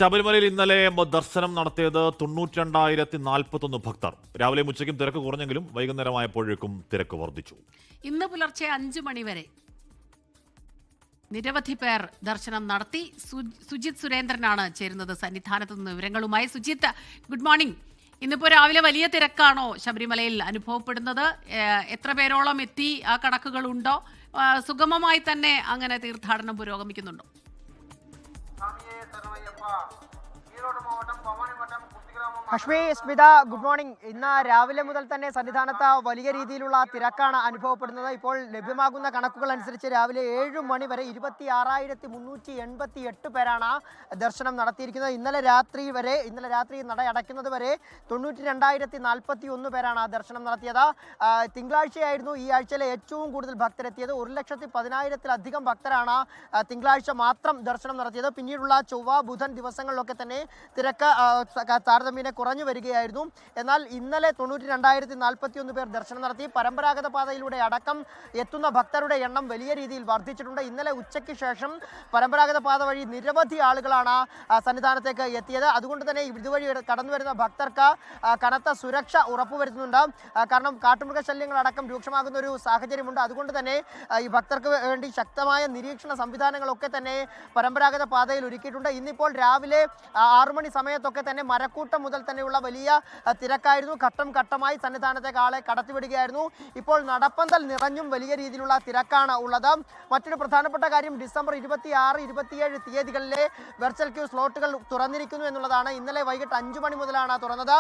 ശബരിമലയിൽ ഇന്നലെ ദർശനം നടത്തിയത് 92,041 ഭക്തർ. രാവിലെ ഉച്ചയ്ക്കും തിരക്ക് കുറഞ്ഞെങ്കിലും വൈകുന്നേരമായപ്പോഴേക്കും തിരക്ക് വർദ്ധിച്ചു. ഇന്ന് പുലർച്ചെ 5 മണിവരെ നിരവധി പേർ ദർശനം നടത്തി. സുജിത് സുരേന്ദ്രനാണ് ചേരുന്നത് സന്നിധാനത്ത് നിന്ന് വിവരങ്ങളുമായി. Sujith, good morning. ഇന്നിപ്പോ രാവിലെ വലിയ തിരക്കാണോ ശബരിമലയിൽ അനുഭവപ്പെടുന്നത്? എത്ര പേരോളം എത്തി? ആ കണക്കുകളുണ്ടോ? സുഗമമായി തന്നെ അങ്ങനെ തീർത്ഥാടനം പുരോഗമിക്കുന്നുണ്ടോ? Hashmi, Smitha, good morning. ഇന്ന് രാവിലെ മുതൽ തന്നെ സന്നിധാനത്ത് വലിയ രീതിയിലുള്ള തിരക്കാണ് അനുഭവപ്പെടുന്നത്. ഇപ്പോൾ ലഭ്യമാകുന്ന കണക്കുകൾ അനുസരിച്ച് രാവിലെ 7 മണി വരെ 26,388 പേരാണ് ദർശനം നടത്തിയിരിക്കുന്നത്. ഇന്നലെ രാത്രി നട അടയ്ക്കുന്നത് വരെ 92,041 പേരാണ് ദർശനം നടത്തിയത്. തിങ്കളാഴ്ചയായിരുന്നു ഈ ആഴ്ചയിലെ ഏറ്റവും കൂടുതൽ ഭക്തരെത്തിയത്. 1,10,000-ലധികം ഭക്തരാണ് തിങ്കളാഴ്ച മാത്രം ദർശനം നടത്തിയത്. പിന്നീടുള്ള ചൊവ്വ, ബുധൻ ദിവസങ്ങളിലൊക്കെ തന്നെ തിരക്ക് താരതമ്യേന കുറഞ്ഞു വരികയായിരുന്നു. എന്നാൽ ഇന്നലെ 92,041 പേർ ദർശനം നടത്തി. പരമ്പരാഗത പാതയിലൂടെ അടക്കം എത്തുന്ന ഭക്തരുടെ എണ്ണം വലിയ രീതിയിൽ വർദ്ധിച്ചിട്ടുണ്ട്. ഇന്നലെ ഉച്ചയ്ക്ക് ശേഷം പരമ്പരാഗത പാത വഴി നിരവധി ആളുകളാണ് സന്നിധാനത്തേക്ക് എത്തിയത്. അതുകൊണ്ട് തന്നെ ഇതുവഴി കടന്നു വരുന്ന ഭക്തർക്ക് കനത്ത സുരക്ഷ ഉറപ്പുവരുത്തുന്നുണ്ട്. കാരണം കാട്ടുമൃഗശല്യങ്ങളടക്കം രൂക്ഷമാകുന്ന ഒരു സാഹചര്യമുണ്ട്. അതുകൊണ്ട് തന്നെ ഈ ഭക്തർക്ക് വേണ്ടി ശക്തമായ നിരീക്ഷണ സംവിധാനങ്ങളൊക്കെ തന്നെ പരമ്പരാഗത പാതയിൽ ഒരുക്കിയിട്ടുണ്ട്. ഇന്നിപ്പോൾ രാവിലെ 6 മണി സമയത്തൊക്കെ തന്നെ മരക്കൂട്ടം മുതൽ തന്നെയുള്ള വലിയ തിരക്കായിരുന്നു. ഘട്ടം ഘട്ടമായി സന്നിധാനത്തേക്ക് ആളെ കടത്തിവിടുകയായിരുന്നു. ഇപ്പോൾ നടപ്പന്തൽ നിറഞ്ഞും വലിയ രീതിയിലുള്ള തിരക്കാണ് ഉള്ളത്. മറ്റൊരു പ്രധാനപ്പെട്ട കാര്യം, ഡിസംബർ 26, 27 തീയതികളിലെ വെർച്വൽ ക്യൂ സ്ലോട്ടുകൾ തുറന്നിരിക്കുന്നു എന്നുള്ളതാണ്. ഇന്നലെ വൈകിട്ട് 5 മണി മുതലാണ് തുറന്നത്.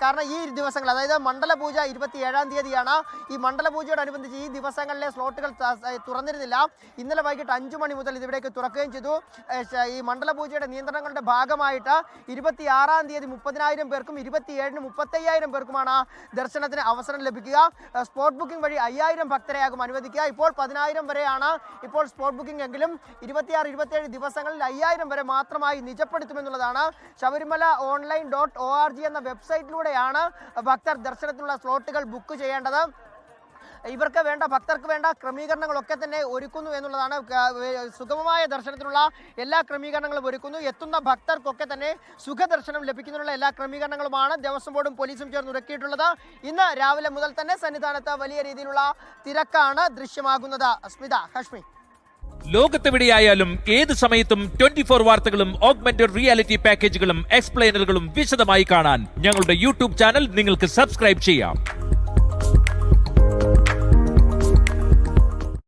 കാരണം ഈ ദിവസങ്ങൾ, അതായത് മണ്ഡലപൂജ 27-ാം തീയതിയാണ്. ഈ മണ്ഡലപൂജയോടനുബന്ധിച്ച് ഈ ദിവസങ്ങളിലെ സ്ലോട്ടുകൾ തുറന്നിരുന്നില്ല. ഇന്നലെ വൈകിട്ട് 5 മണി മുതൽ ഇതിലേക്ക് തുറക്കുകയും ചെയ്തു. ഈ മണ്ഡലപൂജയുടെ നിയന്ത്രണങ്ങളുടെ ഭാഗമായിട്ട് 26-ാം തീയതി 30,000 പേർക്കും 27-ന് 35,000 പേർക്കുമാണ് ദർശനത്തിന് അവസരം ലഭിക്കുക. സ്പോട്ട് ബുക്കിംഗ് വഴി 5,000 ഭക്തരെയാകും അനുവദിക്കുക. ഇപ്പോൾ 10,000 വരെയാണ് ഇപ്പോൾ സ്പോട്ട് ബുക്കിംഗ് എങ്കിലും 26, 27 ദിവസങ്ങളിൽ 5,000 വരെ മാത്രമായി നിജപ്പെടുത്തുമെന്നുള്ളതാണ്. ശബരിമല online.org എന്ന വെബ്സൈറ്റിലൂടെയാണ് ഭക്തർ ദർശനത്തിനുള്ള സ്ലോട്ടുകൾ ബുക്ക് ചെയ്യേണ്ടത്. ഭക്തർക്ക് വേണ്ട ക്രമീകരണങ്ങളൊക്കെ തന്നെ ഒരുക്കുന്നു എന്നുള്ളതാണ്. സുഗമമായ ദർശനത്തിനുള്ള എല്ലാ ക്രമീകരണങ്ങളും ഒരുക്കുന്നു. എത്തുന്ന ഭക്തർക്കൊക്കെ തന്നെ സുഖദർശനം ലഭിക്കുന്നതിനുള്ള എല്ലാ ക്രമീകരണങ്ങളുമാണ് ദേവസ്വം ബോർഡും പോലീസും ചേർന്ന് ഒരുക്കിയിട്ടുള്ളത്. ഇന്ന് രാവിലെ മുതൽ തന്നെ സന്നിധാനത്ത് വലിയ രീതിയിലുള്ള തിരക്കാണ് ദൃശ്യമാകുന്നത്. സ്മിത, ഹഷ്മി. ലോകത്തെവിടെയായാലും ഏത് സമയത്തും 24 വാർത്തകളും ഓഗ്മെന്റഡ് റിയാലിറ്റി പാക്കേജുകളും എക്സ്പ്ലെയിനറുകളും വിശദമായി കാണാൻ ഞങ്ങളുടെ യൂട്യൂബ് ചാനൽ നിങ്ങൾക്ക് സബ്സ്ക്രൈബ് ചെയ്യാം.